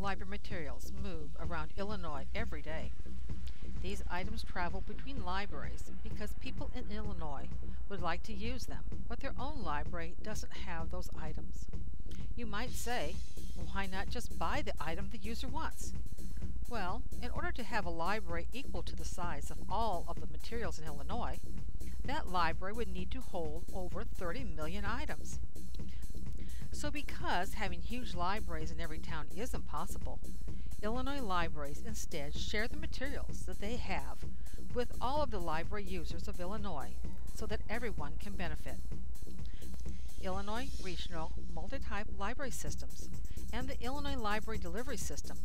library materials move around Illinois every day. These items travel between libraries because people in Illinois would like to use them, but their own library doesn't have those items. You might say, why not just buy the item the user wants? Well, in order to have a library equal to the size of all of the materials in Illinois, that library would need to hold over 30 million items. So because having huge libraries in every town isn't possible, Illinois libraries instead share the materials that they have with all of the library users of Illinois so that everyone can benefit. Illinois Regional Multi-Type Library Systems and the Illinois Library Delivery System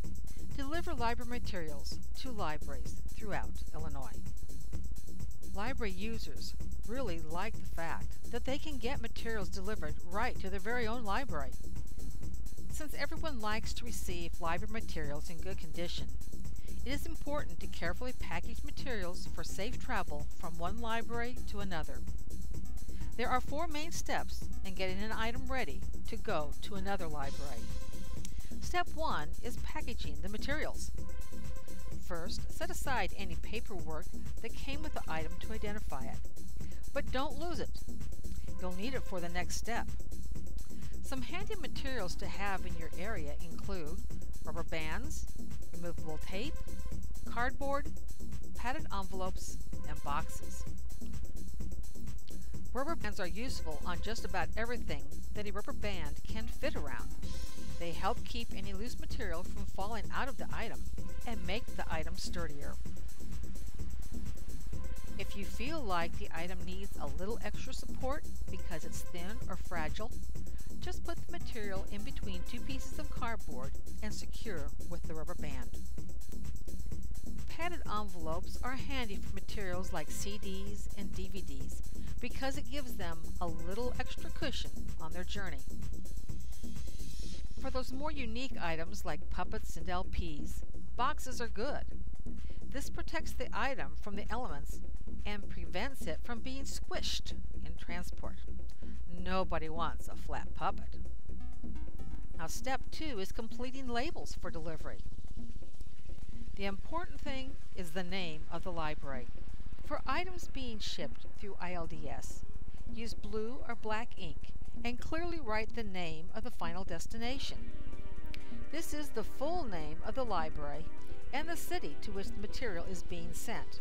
deliver library materials to libraries throughout Illinois. Library users really like the fact that they can get materials delivered right to their very own library. Since everyone likes to receive library materials in good condition, it is important to carefully package materials for safe travel from one library to another. There are 4 main steps in getting an item ready to go to another library. Step 1 is packaging the materials. First, set aside any paperwork that came with the item to identify it, but don't lose it. You'll need it for the next step. Some handy materials to have in your area include rubber bands, removable tape, cardboard, padded envelopes, and boxes. Rubber bands are useful on just about everything that a rubber band can fit around. They help keep any loose material from falling out of the item and make the item sturdier. If you feel like the item needs a little extra support because it's thin or fragile, just put the material in between 2 pieces of cardboard and secure with the rubber band. Padded envelopes are handy for materials like CDs and DVDs because it gives them a little extra cushion on their journey. For those more unique items like puppets and LPs, boxes are good. This protects the item from the elements and prevents it from being squished in transport. Nobody wants a flat puppet. Now, step 2 is completing labels for delivery. The important thing is the name of the library. For items being shipped through ILDS, use blue or black ink and clearly write the name of the final destination. This is the full name of the library and the city to which the material is being sent.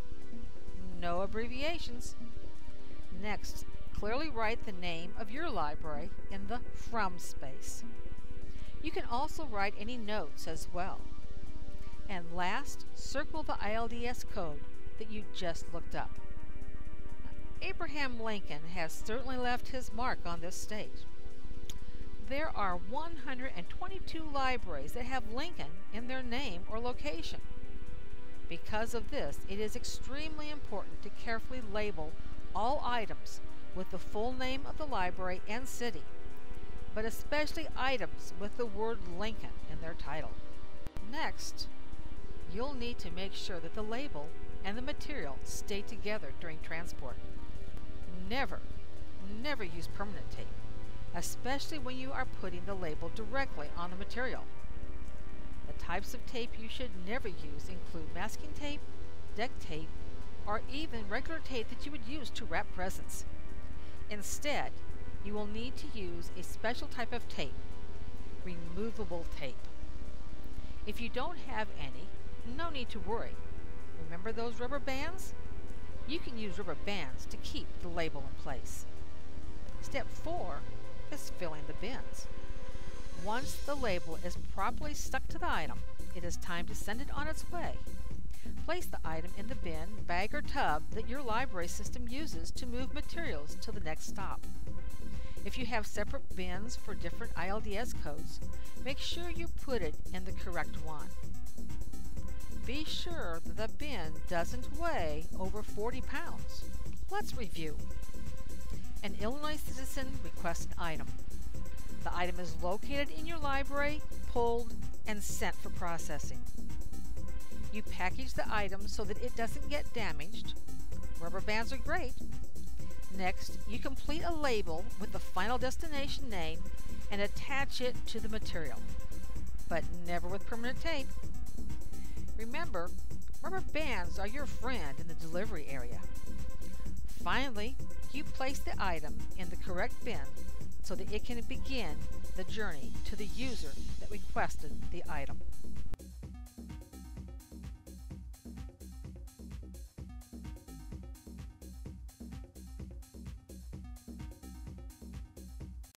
No abbreviations. Next, clearly write the name of your library in the From space. You can also write any notes as well. And last, circle the ILDS code that you just looked up. Abraham Lincoln has certainly left his mark on this state. There are 122 libraries that have Lincoln in their name or location. Because of this, it is extremely important to carefully label all items with the full name of the library and city, but especially items with the word Lincoln in their title. Next, you'll need to make sure that the label and the material stay together during transport. Never use permanent tape, especially when you are putting the label directly on the material. The types of tape you should never use include masking tape, deck tape, or even regular tape that you would use to wrap presents. Instead, you will need to use a special type of tape, removable tape. If you don't have any, no need to worry. Remember those rubber bands? You can use rubber bands to keep the label in place. Step 4 is filling the bins. Once the label is properly stuck to the item, it is time to send it on its way. Place the item in the bin, bag, or tub that your library system uses to move materials to the next stop. If you have separate bins for different ILDS codes, make sure you put it in the correct one. Be sure that the bin doesn't weigh over 40 pounds. Let's review. An Illinois citizen requests an item. The item is located in your library, pulled, and sent for processing. You package the item so that it doesn't get damaged. Rubber bands are great. Next, you complete a label with the final destination name and attach it to the material. but never with permanent tape. Remember, rubber bands are your friend in the delivery area. Finally, you place the item in the correct bin so that it can begin the journey to the user that requested the item.